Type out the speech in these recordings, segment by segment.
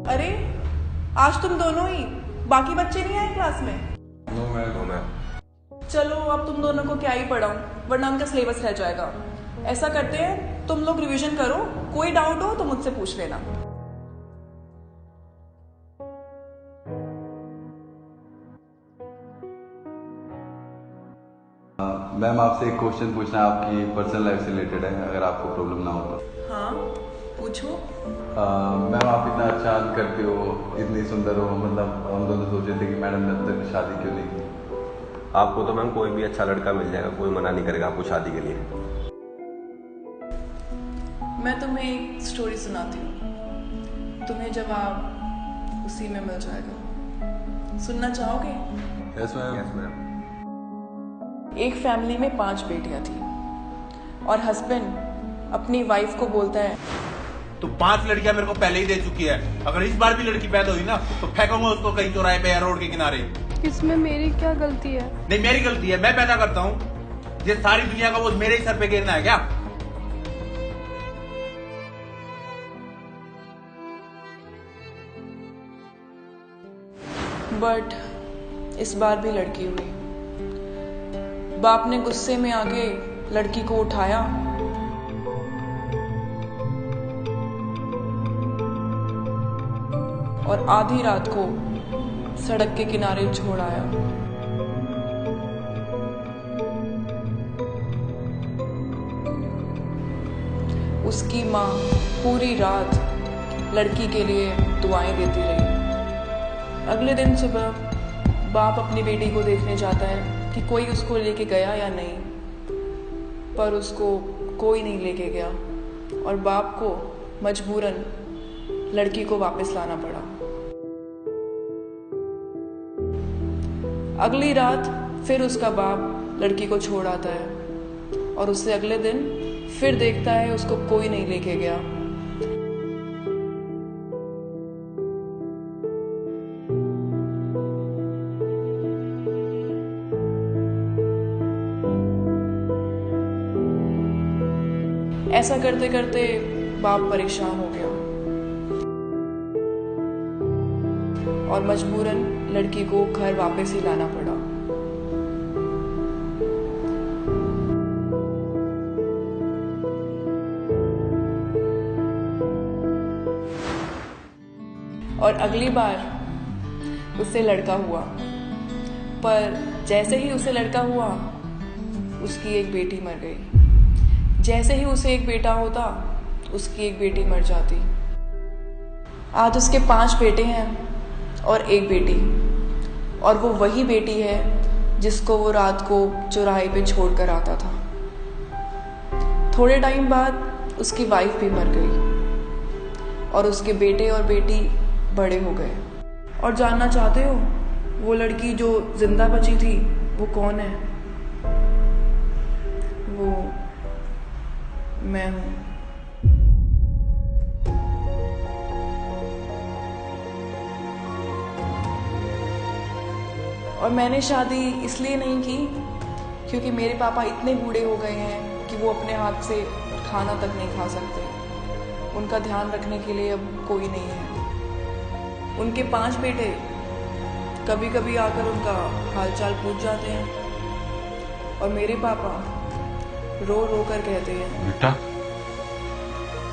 अरे आज तुम दोनों ही, बाकी बच्चे नहीं आए क्लास में? No ma'am. चलो अब तुम दोनों को क्या ही पढ़ाऊं, वरना उनका सिलेबस रह जाएगा। ऐसा करते हैं, तुम लोग रिवीजन करो, कोई डाउट हो तो मुझसे पूछ लेना। मैम आपसे एक क्वेश्चन पूछना है, आपकी पर्सनल लाइफ से रिलेटेड है, अगर आपको प्रॉब्लम ना हो तो। हाँ पूछो। मैम आप इतना अच्छा करते हो, इतनी सुंदर हो, मतलब हम दोनों सोचे थे कि मैडम ने अब तक शादी क्यों नहीं की। आपको तो मैम कोई भी अच्छा लड़का मिल जाएगा, कोई मना नहीं करेगा आपको शादी के लिए। मैं तुम्हें एक स्टोरी सुनाती हूँ, तुम्हें जवाब उसी में मिल जाएगा। सुनना चाहोगे? Yes ma'am. Yes ma'am. एक फैमिली में 5 बेटियां थी और हस्बैंड अपनी वाइफ को बोलता है, तो 5 लड़कियां मेरे को पहले ही दे चुकी है, अगर इस बार भी लड़की पैदा हुई ना तो फेंकूंगा उसको कहीं चौराहे पे या रोड के किनारे। इसमें मेरी क्या गलती है? नहीं मेरी गलती है, मैं पैदा करता हूँ, ये सारी दुनिया का बोझ मेरे ही सर पे गिरना है क्या? बट इस बार भी लड़की हुई। बाप ने गुस्से में आके लड़की को उठाया और आधी रात को सड़क के किनारे छोड़ आया। उसकी माँ पूरी रात लड़की के लिए दुआएं देती रही। अगले दिन सुबह बाप अपनी बेटी को देखने जाता है कि कोई उसको लेके गया या नहीं, पर उसको कोई नहीं लेके गया और बाप को मजबूरन लड़की को वापस लाना पड़ा। अगली रात फिर उसका बाप लड़की को छोड़ आता है और उससे अगले दिन फिर देखता है उसको कोई नहीं लेके गया। ऐसा करते करते बाप परेशान हो गया और मजबूरन लड़की को घर वापस ही लाना पड़ा। और अगली बार उससे लड़का हुआ, पर जैसे ही उसे लड़का हुआ उसकी एक बेटी मर गई। जैसे ही उसे एक बेटा होता उसकी एक बेटी मर जाती। आज उसके 5 बेटे हैं और एक बेटी, और वो वही बेटी है जिसको वो रात को चौराहे पे छोड़ कर आता था। थोड़े टाइम बाद उसकी वाइफ भी मर गई और उसके बेटे और बेटी बड़े हो गए। और जानना चाहते हो वो लड़की जो जिंदा बची थी वो कौन है? वो मैं हूं। और मैंने शादी इसलिए नहीं की क्योंकि मेरे पापा इतने बूढ़े हो गए हैं कि वो अपने हाथ से खाना तक नहीं खा सकते। उनका ध्यान रखने के लिए अब कोई नहीं है। उनके 5 बेटे कभी कभी आकर उनका हालचाल पूछ जाते हैं और मेरे पापा रो रो कर कहते हैं, बेटा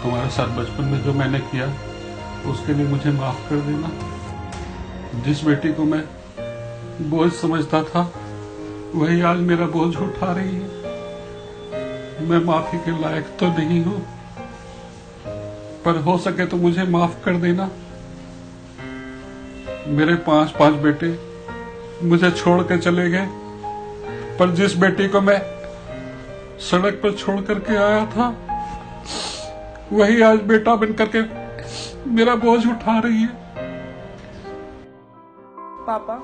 तुम्हारे साथ बचपन में जो मैंने किया उसके लिए मुझे माफ कर देना। जिस बेटी को मैं बोझ समझता था वही आज मेरा बोझ उठा रही है। मैं माफी के लायक तो नहीं हूं, पर हो सके तो मुझे माफ कर देना। मेरे 5 बेटे मुझे छोड़ के चले गए, पर जिस बेटी को मैं सड़क पर छोड़ करके आया था वही आज बेटा बन करके मेरा बोझ उठा रही है। पापा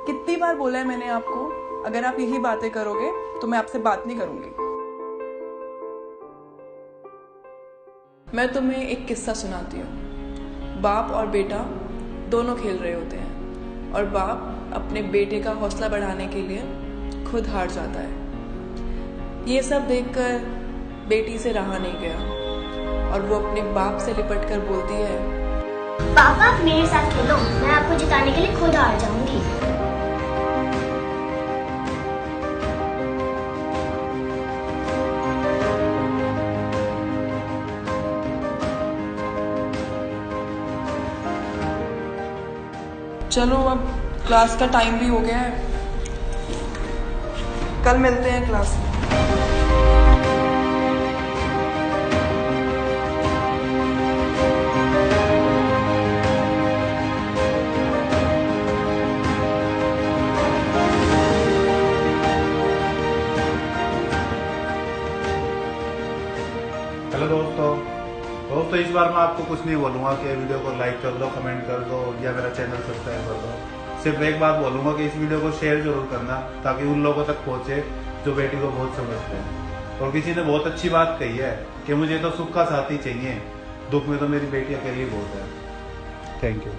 कितनी बार बोला है मैंने आपको, अगर आप यही बातें करोगे तो मैं आपसे बात नहीं करूंगी। मैं तुम्हें एक किस्सा सुनाती हूँ। बाप और बेटा दोनों खेल रहे होते हैं और बाप अपने बेटे का हौसला बढ़ाने के लिए खुद हार जाता है। ये सब देखकर बेटी से रहा नहीं गया और वो अपने बाप से लिपट कर बोलती है, पापा आप मेरे साथ खेलो, मैं आपको जिताने के लिए खुद हार जाऊंगी। चलो अब क्लास का टाइम भी हो गया है, कल मिलते हैं क्लास में। हेलो दोस्तों इस बार मैं आपको कुछ नहीं बोलूंगा कि वीडियो को लाइक कर दो, कमेंट कर दो या मेरा चैनल सब्सक्राइब कर दो। सिर्फ एक बात बोलूंगा कि इस वीडियो को शेयर जरूर करना ताकि उन लोगों तक पहुंचे जो बेटी को बहुत समझते हैं। और किसी ने बहुत अच्छी बात कही है कि मुझे तो सुख का साथी चाहिए, दुख में तो मेरी बेटी अकेली बहुत है। Thank you.